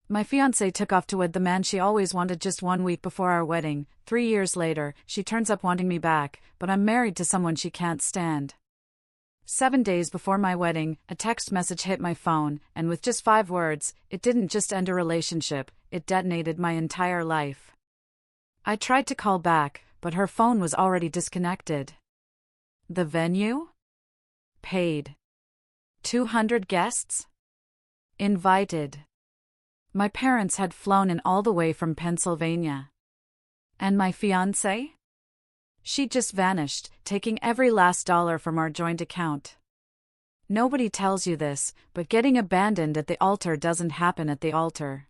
My fiancée took off to wed the man she always wanted just 1 week before our wedding. 3 years later, she turns up wanting me back, but I'm married to someone she can't stand. 7 days before my wedding, a text message hit my phone, and with just 5 words, it didn't just end a relationship, it detonated my entire life. I tried to call back, but her phone was already disconnected. The venue? Paid. 200 guests? Invited. My parents had flown in all the way from Pennsylvania. And my fiancé? She just vanished, taking every last dollar from our joint account. Nobody tells you this, but getting abandoned at the altar doesn't happen at the altar.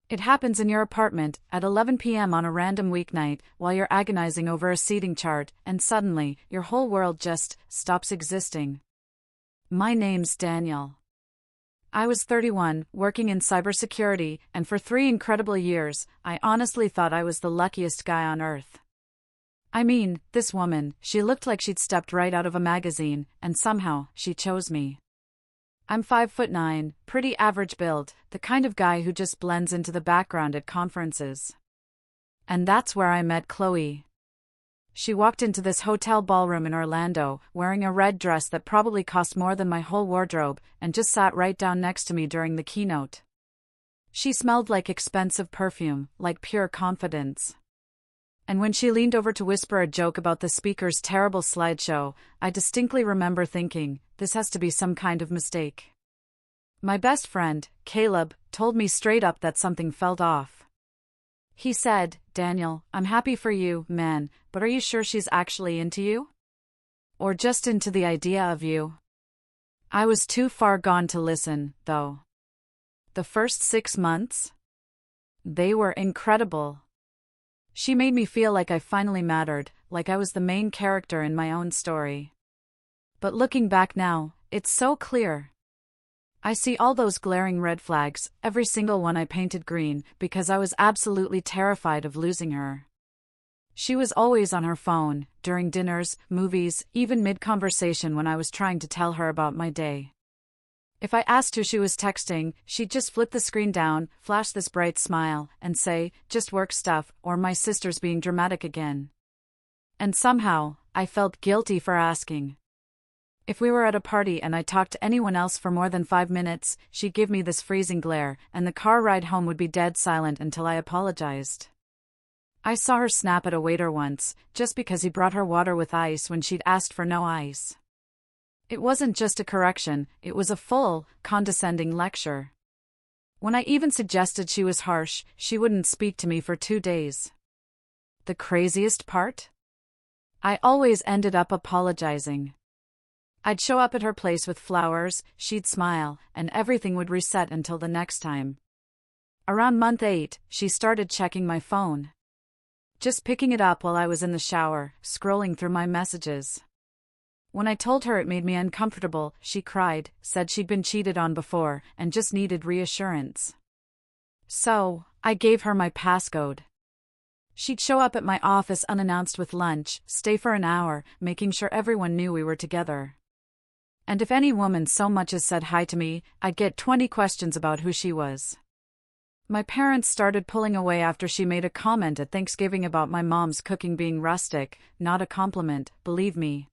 It happens in your apartment at 11 p.m. on a random weeknight while you're agonizing over a seating chart, and suddenly, your whole world just stops existing. My name's Daniel. I was 31, working in cybersecurity, and for 3 incredible years, I honestly thought I was the luckiest guy on earth. I mean, this woman, she looked like she'd stepped right out of a magazine, and somehow, she chose me. I'm 5'9", pretty average build, the kind of guy who just blends into the background at conferences. And that's where I met Chloe. She walked into this hotel ballroom in Orlando, wearing a red dress that probably cost more than my whole wardrobe, and just sat right down next to me during the keynote. She smelled like expensive perfume, like pure confidence. And when she leaned over to whisper a joke about the speaker's terrible slideshow, I distinctly remember thinking, this has to be some kind of mistake. My best friend, Caleb, told me straight up that something felt off. He said, "Daniel, I'm happy for you, man, but are you sure she's actually into you? Or just into the idea of you?" I was too far gone to listen, though. The first 6 months? They were incredible. She made me feel like I finally mattered, like I was the main character in my own story. But looking back now, it's so clear. I see all those glaring red flags, every single one I painted green, because I was absolutely terrified of losing her. She was always on her phone, during dinners, movies, even mid-conversation when I was trying to tell her about my day. If I asked who she was texting, she'd just flip the screen down, flash this bright smile, and say, "Just work stuff," or "My sister's being dramatic again." And somehow, I felt guilty for asking. If we were at a party and I talked to anyone else for more than 5 minutes, she'd give me this freezing glare, and the car ride home would be dead silent until I apologized. I saw her snap at a waiter once, just because he brought her water with ice when she'd asked for no ice. It wasn't just a correction, it was a full, condescending lecture. When I even suggested she was harsh, she wouldn't speak to me for 2 days. The craziest part? I always ended up apologizing. I'd show up at her place with flowers, she'd smile, and everything would reset until the next time. Around month 8, she started checking my phone. Just picking it up while I was in the shower, scrolling through my messages. When I told her it made me uncomfortable, she cried, said she'd been cheated on before, and just needed reassurance. So, I gave her my passcode. She'd show up at my office unannounced with lunch, stay for an hour, making sure everyone knew we were together. And if any woman so much as said hi to me, I'd get 20 questions about who she was. My parents started pulling away after she made a comment at Thanksgiving about my mom's cooking being rustic, not a compliment, believe me.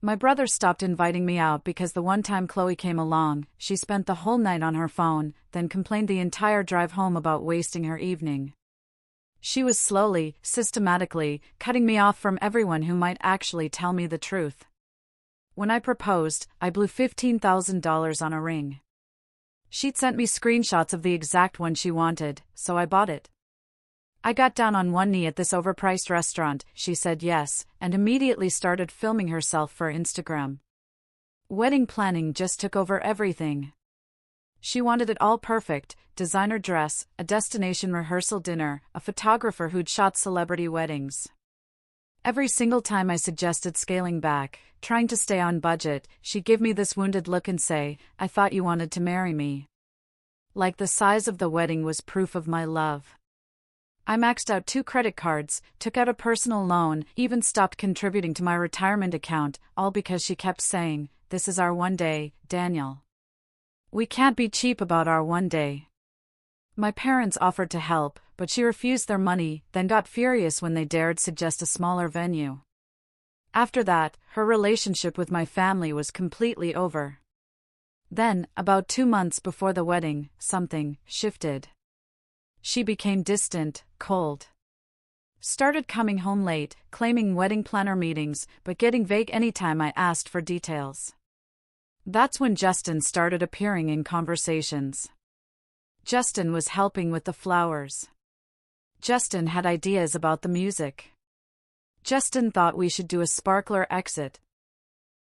My brother stopped inviting me out because the one time Chloe came along, she spent the whole night on her phone, then complained the entire drive home about wasting her evening. She was slowly, systematically, cutting me off from everyone who might actually tell me the truth. When I proposed, I blew $15,000 on a ring. She'd sent me screenshots of the exact one she wanted, so I bought it. I got down on one knee at this overpriced restaurant, she said yes, and immediately started filming herself for Instagram. Wedding planning just took over everything. She wanted it all perfect: designer dress, a destination rehearsal dinner, a photographer who'd shot celebrity weddings. Every single time I suggested scaling back, trying to stay on budget, she'd give me this wounded look and say, "I thought you wanted to marry me." Like the size of the wedding was proof of my love. I maxed out 2 credit cards, took out a personal loan, even stopped contributing to my retirement account, all because she kept saying, "This is our one day, Daniel. We can't be cheap about our one day." My parents offered to help, but she refused their money, then got furious when they dared suggest a smaller venue. After that, her relationship with my family was completely over. Then, about 2 months before the wedding, something shifted. She became distant, cold. Started coming home late, claiming wedding planner meetings, but getting vague anytime I asked for details. That's when Justin started appearing in conversations. Justin was helping with the flowers. Justin had ideas about the music. Justin thought we should do a sparkler exit.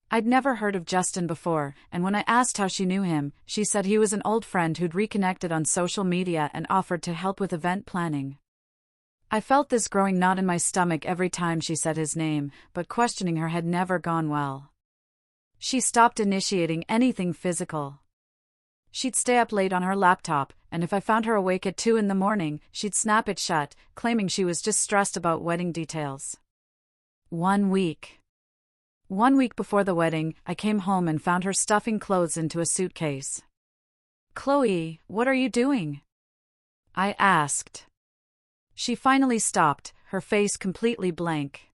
I'd never heard of Justin before, and when I asked how she knew him, she said he was an old friend who'd reconnected on social media and offered to help with event planning. I felt this growing knot in my stomach every time she said his name, but questioning her had never gone well. She stopped initiating anything physical. She'd stay up late on her laptop, and if I found her awake at 2 a.m, she'd snap it shut, claiming she was just stressed about wedding details. 1 week. 1 week before the wedding, I came home and found her stuffing clothes into a suitcase. "Chloe, what are you doing?" I asked. She finally stopped, her face completely blank.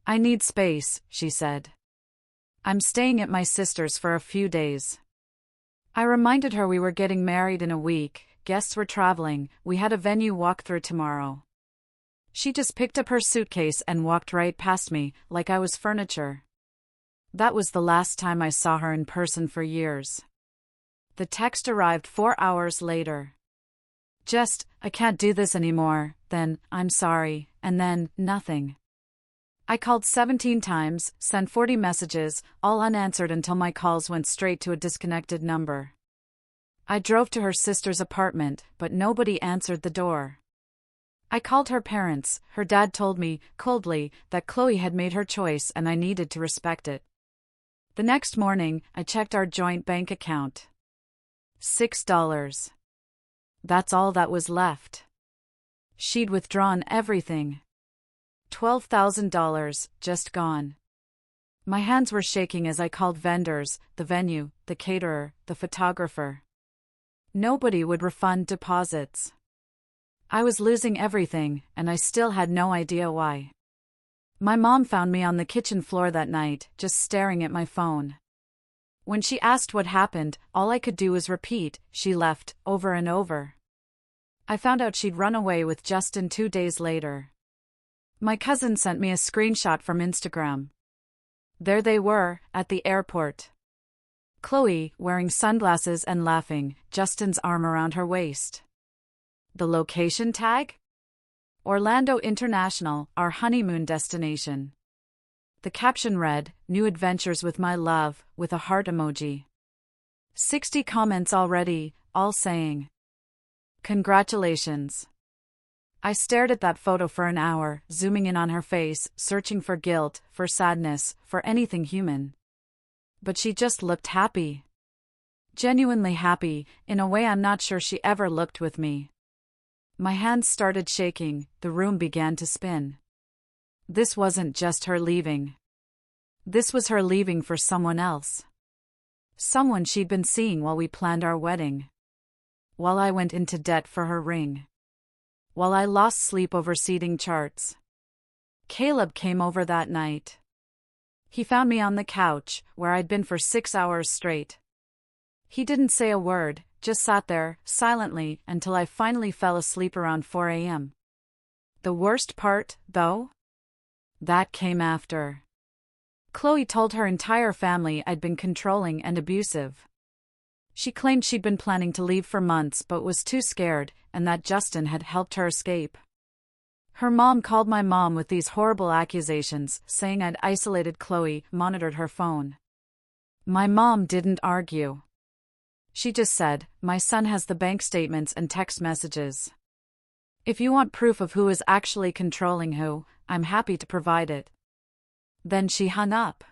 "I need space," she said. "I'm staying at my sister's for a few days." I reminded her we were getting married in a week, guests were traveling, we had a venue walkthrough tomorrow. She just picked up her suitcase and walked right past me, like I was furniture. That was the last time I saw her in person for years. The text arrived 4 hours later. I can't do this anymore, then, I'm sorry, and then, nothing. I called 17 times, sent 40 messages, all unanswered until my calls went straight to a disconnected number. I drove to her sister's apartment, but nobody answered the door. I called her parents. Her dad told me, coldly, that Chloe had made her choice and I needed to respect it. The next morning, I checked our joint bank account. $6. That's all that was left. She'd withdrawn everything. $12,000, just gone. My hands were shaking as I called vendors, the venue, the caterer, the photographer. Nobody would refund deposits. I was losing everything, and I still had no idea why. My mom found me on the kitchen floor that night, just staring at my phone. When she asked what happened, all I could do was repeat, "She left," over and over. I found out she'd run away with Justin 2 days later. My cousin sent me a screenshot from Instagram. There they were, at the airport. Chloe, wearing sunglasses and laughing, Justin's arm around her waist. The location tag? Orlando International, our honeymoon destination. The caption read, "New adventures with my love," with a heart emoji. 60 comments already, all saying, "Congratulations." I stared at that photo for an hour, zooming in on her face, searching for guilt, for sadness, for anything human. But she just looked happy. Genuinely happy, in a way I'm not sure she ever looked with me. My hands started shaking, the room began to spin. This wasn't just her leaving. This was her leaving for someone else. Someone she'd been seeing while we planned our wedding. While I went into debt for her ring. While I lost sleep over seating charts. Caleb came over that night. He found me on the couch, where I'd been for 6 hours straight. He didn't say a word, just sat there, silently, until I finally fell asleep around 4 a.m. The worst part, though? That came after. Chloe told her entire family I'd been controlling and abusive. She claimed she'd been planning to leave for months but was too scared, and that Justin had helped her escape. Her mom called my mom with these horrible accusations, saying I'd isolated Chloe, monitored her phone. My mom didn't argue. She just said, "My son has the bank statements and text messages. If you want proof of who is actually controlling who, I'm happy to provide it." Then she hung up.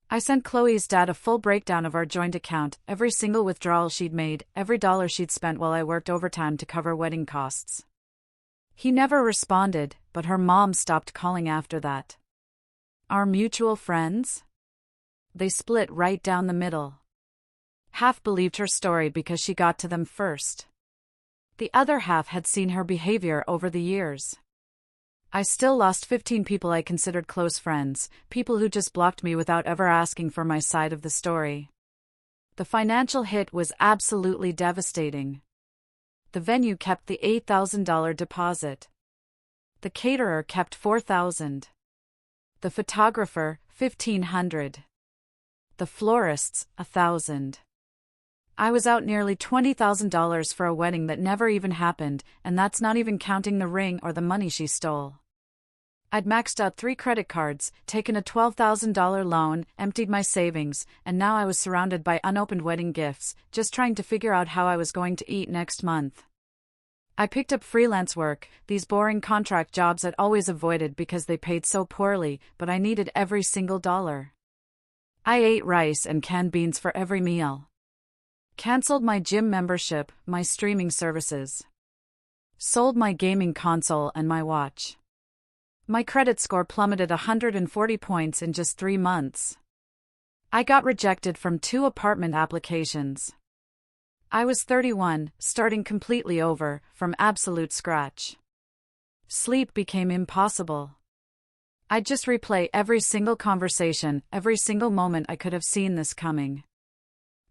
I sent Chloe's dad a full breakdown of our joint account, every single withdrawal she'd made, every dollar she'd spent while I worked overtime to cover wedding costs. He never responded, but her mom stopped calling after that. Our mutual friends? They split right down the middle. Half believed her story because she got to them first. The other half had seen her behavior over the years. I still lost 15 people I considered close friends, people who just blocked me without ever asking for my side of the story. The financial hit was absolutely devastating. The venue kept the $8,000 deposit. The caterer kept $4,000. The photographer, $1,500. The florists, $1,000. I was out nearly $20,000 for a wedding that never even happened, and that's not even counting the ring or the money she stole. I'd maxed out 3 credit cards, taken a $12,000 loan, emptied my savings, and now I was surrounded by unopened wedding gifts, just trying to figure out how I was going to eat next month. I picked up freelance work, these boring contract jobs I'd always avoided because they paid so poorly, but I needed every single dollar. I ate rice and canned beans for every meal. Cancelled my gym membership, my streaming services. Sold my gaming console and my watch. My credit score plummeted 140 points in just 3 months. I got rejected from 2 apartment applications. I was 31, starting completely over, from absolute scratch. Sleep became impossible. I'd just replay every single conversation, every single moment I could have seen this coming.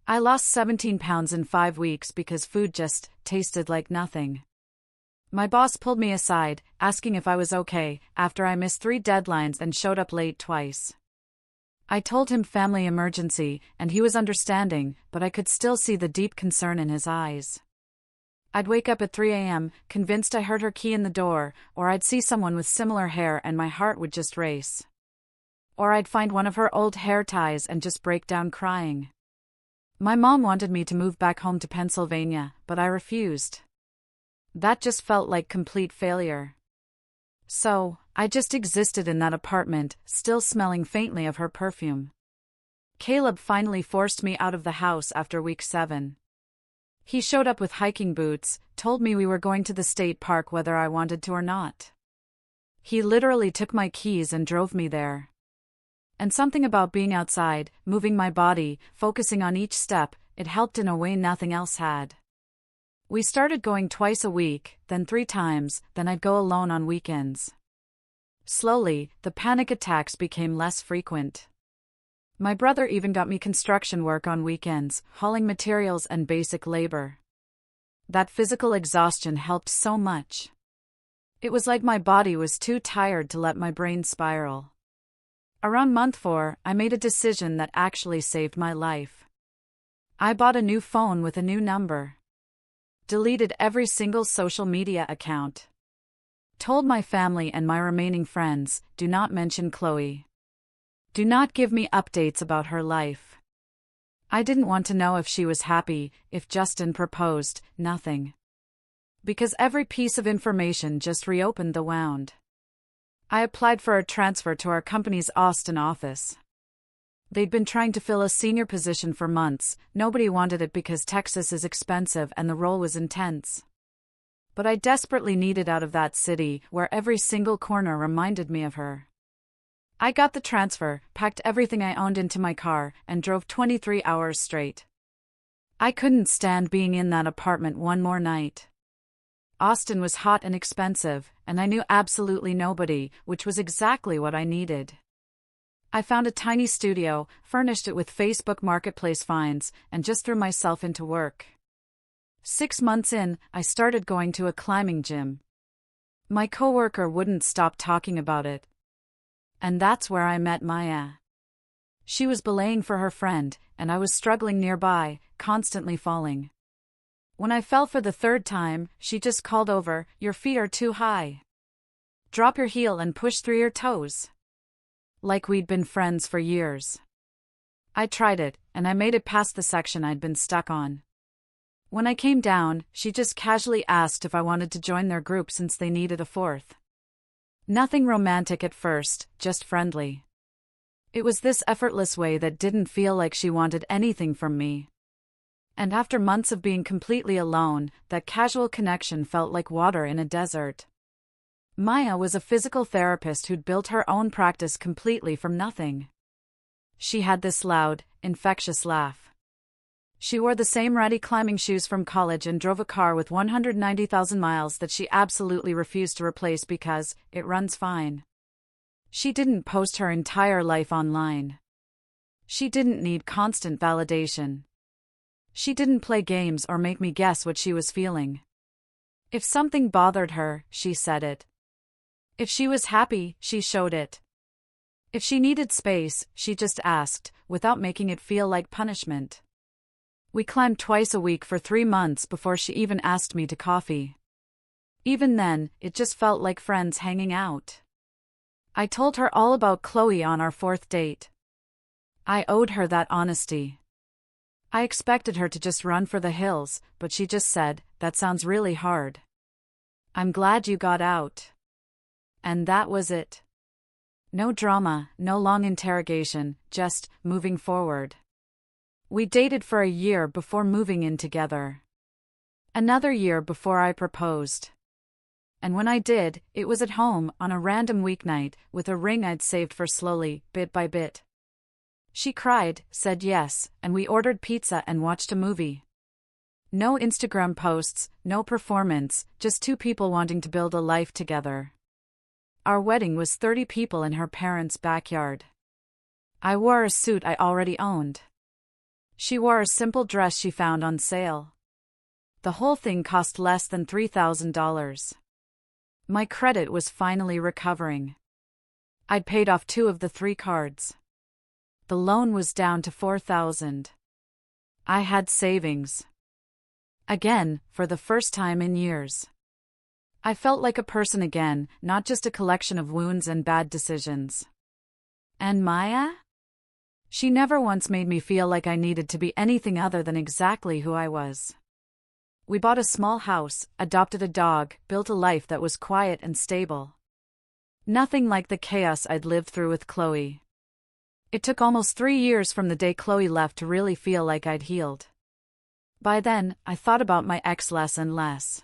I lost 17 pounds in 5 weeks because food just tasted like nothing. My boss pulled me aside, asking if I was okay, after I missed 3 deadlines and showed up late twice. I told him family emergency, and he was understanding, but I could still see the deep concern in his eyes. I'd wake up at 3 a.m., convinced I heard her key in the door, or I'd see someone with similar hair and my heart would just race. Or I'd find one of her old hair ties and just break down crying. My mom wanted me to move back home to Pennsylvania, but I refused. That just felt like complete failure. So, I just existed in that apartment, still smelling faintly of her perfume. Caleb finally forced me out of the house after week 7. He showed up with hiking boots, told me we were going to the state park whether I wanted to or not. He literally took my keys and drove me there. And something about being outside, moving my body, focusing on each step, it helped in a way nothing else had. We started going twice a week, then 3 times, then I'd go alone on weekends. Slowly, the panic attacks became less frequent. My brother even got me construction work on weekends, hauling materials and basic labor. That physical exhaustion helped so much. It was like my body was too tired to let my brain spiral. Around month 4, I made a decision that actually saved my life. I bought a new phone with a new number. Deleted every single social media account. Told my family and my remaining friends, do not mention Chloe. Do not give me updates about her life. I didn't want to know if she was happy, if Justin proposed, nothing. Because every piece of information just reopened the wound. I applied for a transfer to our company's Austin office. They'd been trying to fill a senior position for months, nobody wanted it because Texas is expensive and the role was intense. But I desperately needed out of that city, where every single corner reminded me of her. I got the transfer, packed everything I owned into my car, and drove 23 hours straight. I couldn't stand being in that apartment one more night. Austin was hot and expensive, and I knew absolutely nobody, which was exactly what I needed. I found a tiny studio, furnished it with Facebook Marketplace finds, and just threw myself into work. 6 months in, I started going to a climbing gym. My coworker wouldn't stop talking about it. And that's where I met Maya. She was belaying for her friend, and I was struggling nearby, constantly falling. When I fell for the 3rd time, she just called over, "Your feet are too high. Drop your heel and push through your toes." Like we'd been friends for years. I tried it, and I made it past the section I'd been stuck on. When I came down, she just casually asked if I wanted to join their group since they needed a 4th. Nothing romantic at first, just friendly. It was this effortless way that didn't feel like she wanted anything from me. And after months of being completely alone, that casual connection felt like water in a desert. Maya was a physical therapist who'd built her own practice completely from nothing. She had this loud, infectious laugh. She wore the same ratty climbing shoes from college and drove a car with 190,000 miles that she absolutely refused to replace because it runs fine. She didn't post her entire life online. She didn't need constant validation. She didn't play games or make me guess what she was feeling. If something bothered her, she said it. If she was happy, she showed it. If she needed space, she just asked, without making it feel like punishment. We climbed twice a week for 3 months before she even asked me to coffee. Even then, it just felt like friends hanging out. I told her all about Chloe on our 4th date. I owed her that honesty. I expected her to just run for the hills, but she just said, "That sounds really hard. I'm glad you got out." And that was it. No drama, no long interrogation, just moving forward. We dated for a year before moving in together. Another year before I proposed. And when I did, it was at home on a random weeknight with a ring I'd saved for slowly, bit by bit. She cried, said yes, and we ordered pizza and watched a movie. No Instagram posts, no performance, just 2 people wanting to build a life together. Our wedding was 30 people in her parents' backyard. I wore a suit I already owned. She wore a simple dress she found on sale. The whole thing cost less than $3,000. My credit was finally recovering. I'd paid off 2 of the 3 cards. The loan was down to $4,000. I had savings. Again, for the first time in years. I felt like a person again, not just a collection of wounds and bad decisions. And Maya? She never once made me feel like I needed to be anything other than exactly who I was. We bought a small house, adopted a dog, built a life that was quiet and stable. Nothing like the chaos I'd lived through with Chloe. It took almost 3 years from the day Chloe left to really feel like I'd healed. By then, I thought about my ex less and less.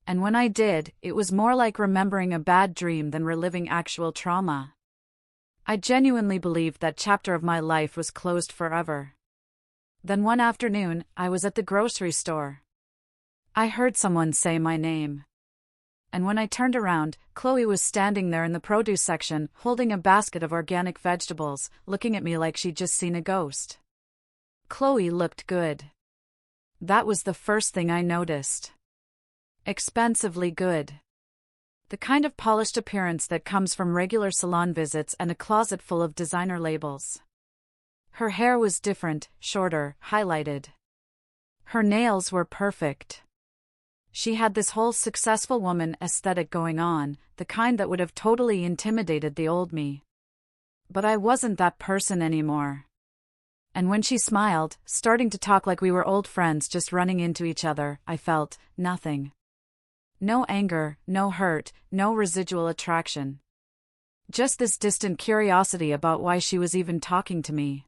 And when I did, it was more like remembering a bad dream than reliving actual trauma. I genuinely believed that chapter of my life was closed forever. Then one afternoon, I was at the grocery store. I heard someone say my name. And when I turned around, Chloe was standing there in the produce section, holding a basket of organic vegetables, looking at me like she'd just seen a ghost. Chloe looked good. That was the first thing I noticed. Expensively good. The kind of polished appearance that comes from regular salon visits and a closet full of designer labels. Her hair was different, shorter, highlighted. Her nails were perfect. She had this whole successful woman aesthetic going on, the kind that would have totally intimidated the old me. But I wasn't that person anymore. And when she smiled, starting to talk like we were old friends just running into each other, I felt nothing. No anger, no hurt, no residual attraction. Just this distant curiosity about why she was even talking to me.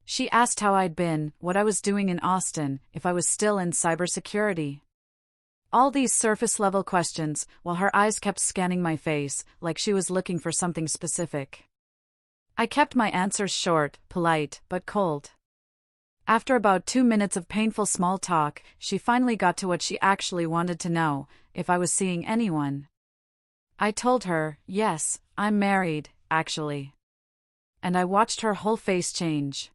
She asked how I'd been, what I was doing in Austin, if I was still in cybersecurity. All these surface-level questions, while her eyes kept scanning my face, like she was looking for something specific. I kept my answers short, polite, but cold. After about 2 minutes of painful small talk, she finally got to what she actually wanted to know, if I was seeing anyone. I told her, yes, I'm married, actually. And I watched her whole face change.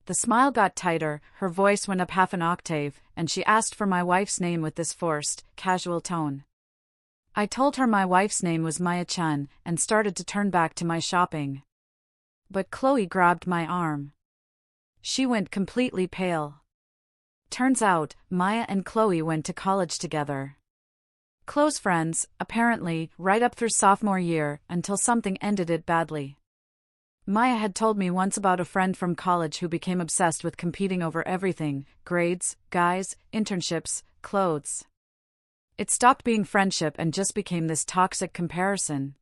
The smile got tighter, her voice went up half an octave, and she asked for my wife's name with this forced, casual tone. I told her my wife's name was Maya Chun, and started to turn back to my shopping. But Chloe grabbed my arm. She went completely pale. Turns out, Maya and Chloe went to college together. Close friends, apparently, right up through sophomore year, until something ended it badly. Maya had told me once about a friend from college who became obsessed with competing over everything: grades, guys, internships, clothes. It stopped being friendship and just became this toxic comparison.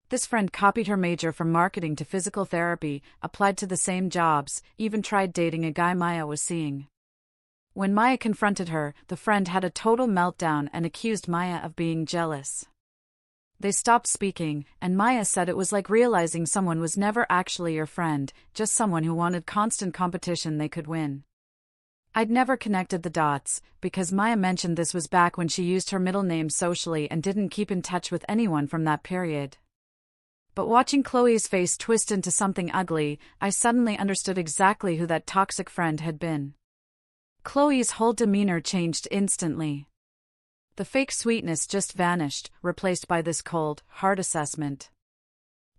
This friend copied her major from marketing to physical therapy, applied to the same jobs, even tried dating a guy Maya was seeing. When Maya confronted her, the friend had a total meltdown and accused Maya of being jealous. They stopped speaking, and Maya said it was like realizing someone was never actually your friend, just someone who wanted constant competition they could win. I'd never connected the dots, because Maya mentioned this was back when she used her middle name socially and didn't keep in touch with anyone from that period. But watching Chloe's face twist into something ugly, I suddenly understood exactly who that toxic friend had been. Chloe's whole demeanor changed instantly. The fake sweetness just vanished, replaced by this cold, hard assessment.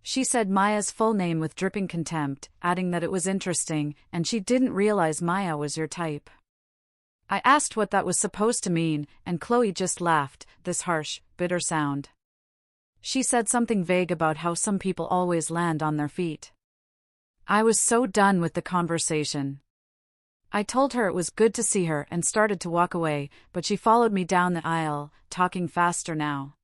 She said Maya's full name with dripping contempt, adding that it was interesting, and she didn't realize Maya was your type. I asked what that was supposed to mean, and Chloe just laughed, this harsh, bitter sound. She said something vague about how some people always land on their feet. I was so done with the conversation. I told her it was good to see her and started to walk away, but she followed me down the aisle, talking faster now.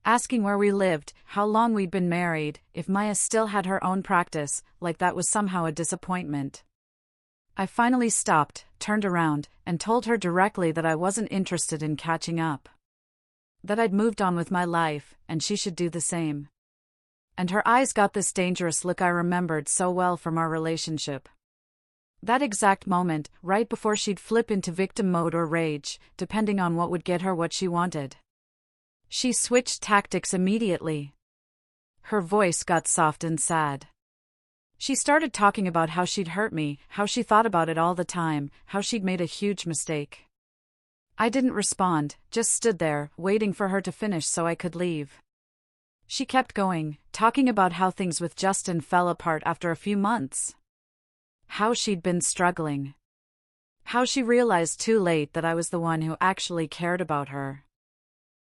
Asking where we lived, how long we'd been married, if Maya still had her own practice, like that was somehow a disappointment. I finally stopped, turned around, and told her directly that I wasn't interested in catching up. That I'd moved on with my life, and she should do the same. And her eyes got this dangerous look I remembered so well from our relationship. That exact moment, right before she'd flip into victim mode or rage, depending on what would get her what she wanted. She switched tactics immediately. Her voice got soft and sad. She started talking about how she'd hurt me, how she thought about it all the time, how she'd made a huge mistake. I didn't respond, just stood there, waiting for her to finish so I could leave. She kept going, talking about how things with Justin fell apart after a few months. How she'd been struggling. How she realized too late that I was the one who actually cared about her.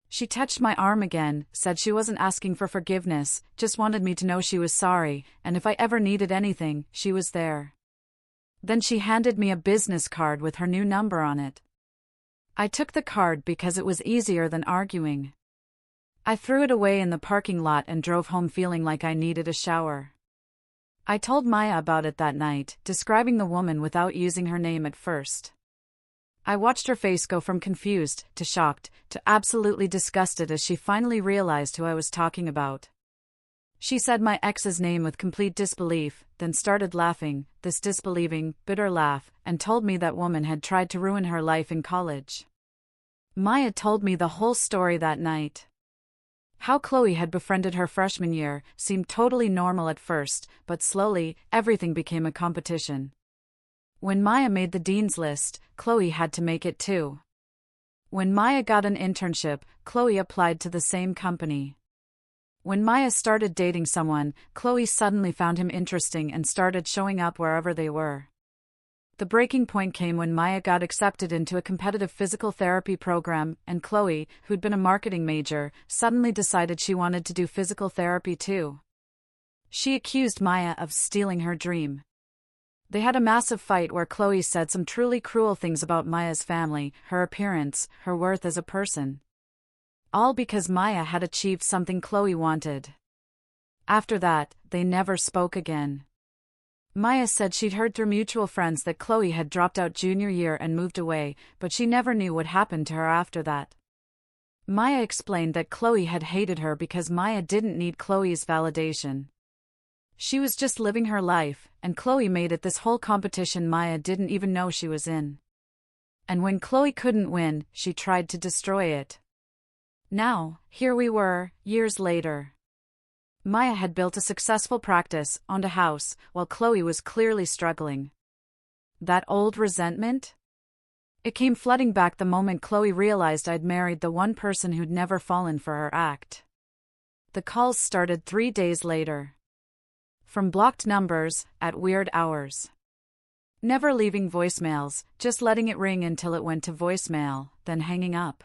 She touched my arm again, said she wasn't asking for forgiveness, just wanted me to know she was sorry, and if I ever needed anything, she was there. Then she handed me a business card with her new number on it. I took the card because it was easier than arguing. I threw it away in the parking lot and drove home feeling like I needed a shower. I told Maya about it that night, describing the woman without using her name at first. I watched her face go from confused, to shocked, to absolutely disgusted as she finally realized who I was talking about. She said my ex's name with complete disbelief, then started laughing, this disbelieving, bitter laugh, and told me that woman had tried to ruin her life in college. Maya told me the whole story that night. How Chloe had befriended her freshman year seemed totally normal at first, but slowly, everything became a competition. When Maya made the dean's list, Chloe had to make it too. When Maya got an internship, Chloe applied to the same company. When Maya started dating someone, Chloe suddenly found him interesting and started showing up wherever they were. The breaking point came when Maya got accepted into a competitive physical therapy program, and Chloe, who'd been a marketing major, suddenly decided she wanted to do physical therapy too. She accused Maya of stealing her dream. They had a massive fight where Chloe said some truly cruel things about Maya's family, her appearance, her worth as a person. All because Maya had achieved something Chloe wanted. After that, they never spoke again. Maya said she'd heard through mutual friends that Chloe had dropped out junior year and moved away, but she never knew what happened to her after that. Maya explained that Chloe had hated her because Maya didn't need Chloe's validation. She was just living her life, and Chloe made it this whole competition Maya didn't even know she was in. And when Chloe couldn't win, she tried to destroy it. Now, here we were, years later. Maya had built a successful practice, owned a house, while Chloe was clearly struggling. That old resentment? It came flooding back the moment Chloe realized I'd married the one person who'd never fallen for her act. The calls started 3 days later. From blocked numbers, at weird hours. Never leaving voicemails, just letting it ring until it went to voicemail, then hanging up.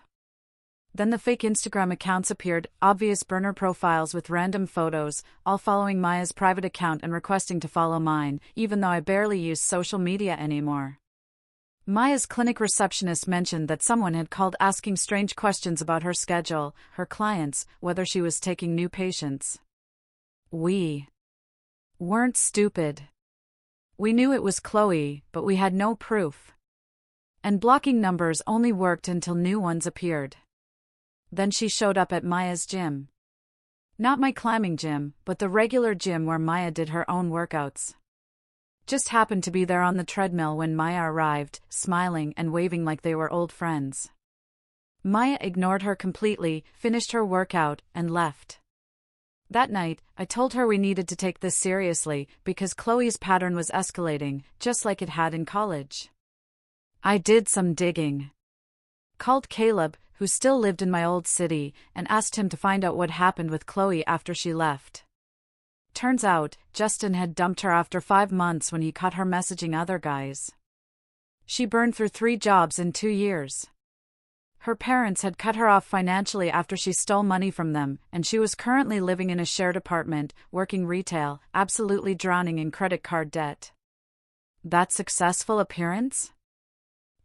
Then the fake Instagram accounts appeared, obvious burner profiles with random photos, all following Maya's private account and requesting to follow mine, even though I barely use social media anymore. Maya's clinic receptionist mentioned that someone had called asking strange questions about her schedule, her clients, whether she was taking new patients. We weren't stupid. We knew it was Chloe, but we had no proof. And blocking numbers only worked until new ones appeared. Then she showed up at Maya's gym. Not my climbing gym, but the regular gym where Maya did her own workouts. just happened to be there on the treadmill when Maya arrived, smiling and waving like they were old friends. Maya ignored her completely, finished her workout, and left. That night, I told her we needed to take this seriously because Chloe's pattern was escalating, just like it had in college. I did some digging. Called Caleb, who still lived in my old city, and asked him to find out what happened with Chloe after she left. Turns out, Justin had dumped her after 5 months when he caught her messaging other guys. She burned through 3 jobs in 2 years. Her parents had cut her off financially after she stole money from them, and she was currently living in a shared apartment, working retail, absolutely drowning in credit card debt. That successful appearance?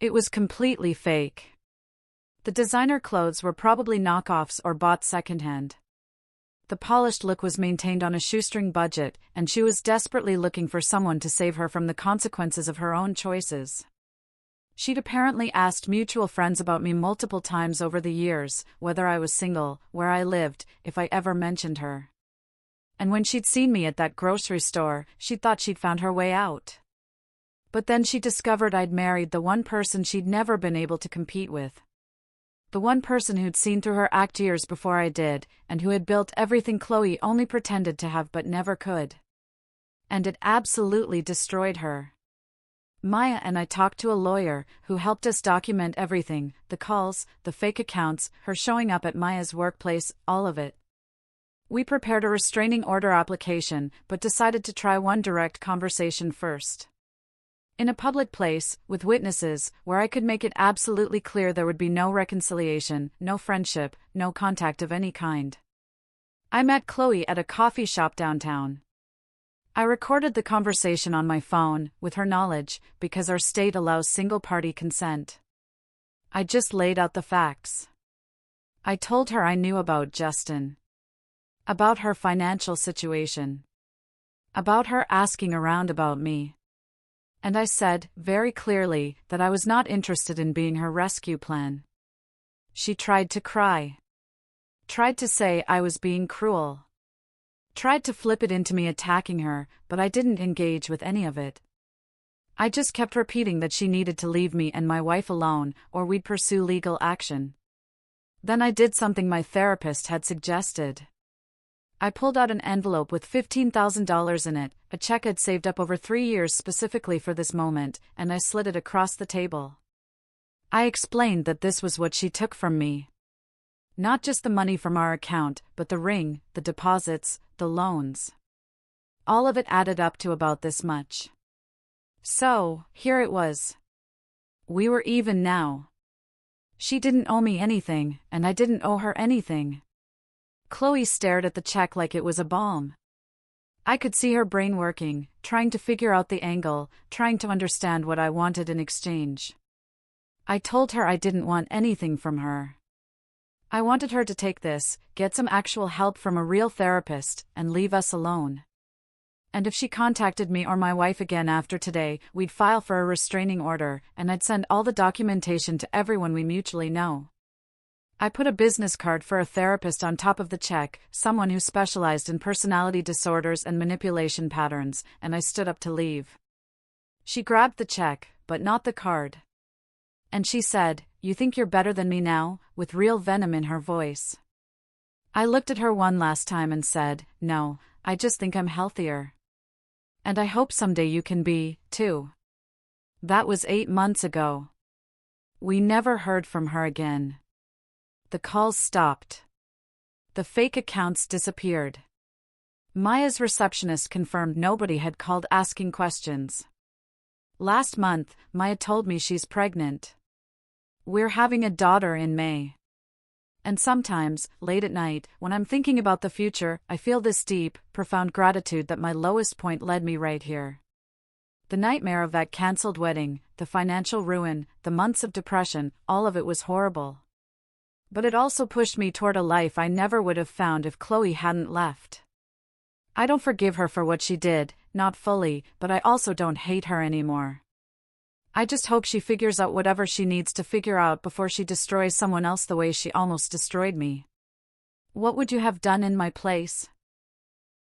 It was completely fake. The designer clothes were probably knockoffs or bought secondhand. The polished look was maintained on a shoestring budget, and she was desperately looking for someone to save her from the consequences of her own choices. She'd apparently asked mutual friends about me multiple times over the years, whether I was single, where I lived, if I ever mentioned her. And when she'd seen me at that grocery store, she thought she'd found her way out. But then she discovered I'd married the one person she'd never been able to compete with. The one person who'd seen through her act years before I did, and who had built everything Chloe only pretended to have but never could. And it absolutely destroyed her. Maya and I talked to a lawyer who helped us document everything, the calls, the fake accounts, her showing up at Maya's workplace, all of it. We prepared a restraining order application, but decided to try one direct conversation first. In a public place, with witnesses, where I could make it absolutely clear there would be no reconciliation, no friendship, no contact of any kind. I met Chloe at a coffee shop downtown. I recorded the conversation on my phone, with her knowledge, because our state allows single-party consent. I just laid out the facts. I told her I knew about Justin. About her financial situation. About her asking around about me. And I said, very clearly, that I was not interested in being her rescue plan. She tried to cry. Tried to say I was being cruel. Tried to flip it into me attacking her, but I didn't engage with any of it. I just kept repeating that she needed to leave me and my wife alone, or we'd pursue legal action. Then I did something my therapist had suggested. I pulled out an envelope with $15,000 in it, a check I'd saved up over 3 years specifically for this moment, and I slid it across the table. I explained that this was what she took from me. Not just the money from our account, but the ring, the deposits, the loans. All of it added up to about this much. So, here it was. We were even now. She didn't owe me anything, and I didn't owe her anything. Chloe stared at the check like it was a bomb. I could see her brain working, trying to figure out the angle, trying to understand what I wanted in exchange. I told her I didn't want anything from her. I wanted her to take this, get some actual help from a real therapist, and leave us alone. And if she contacted me or my wife again after today, we'd file for a restraining order, and I'd send all the documentation to everyone we mutually know. I put a business card for a therapist on top of the check, someone who specialized in personality disorders and manipulation patterns, and I stood up to leave. She grabbed the check, but not the card. And she said, "You think you're better than me now?" with real venom in her voice. I looked at her one last time and said, "No, I just think I'm healthier. And I hope someday you can be, too." That was 8 months ago. We never heard from her again. The calls stopped. The fake accounts disappeared. Maya's receptionist confirmed nobody had called asking questions. Last month, Maya told me she's pregnant. We're having a daughter in May. And sometimes, late at night, when I'm thinking about the future, I feel this deep, profound gratitude that my lowest point led me right here. The nightmare of that cancelled wedding, the financial ruin, the months of depression, all of it was horrible. But it also pushed me toward a life I never would have found if Chloe hadn't left. I don't forgive her for what she did, not fully, but I also don't hate her anymore. I just hope she figures out whatever she needs to figure out before she destroys someone else the way she almost destroyed me. What would you have done in my place?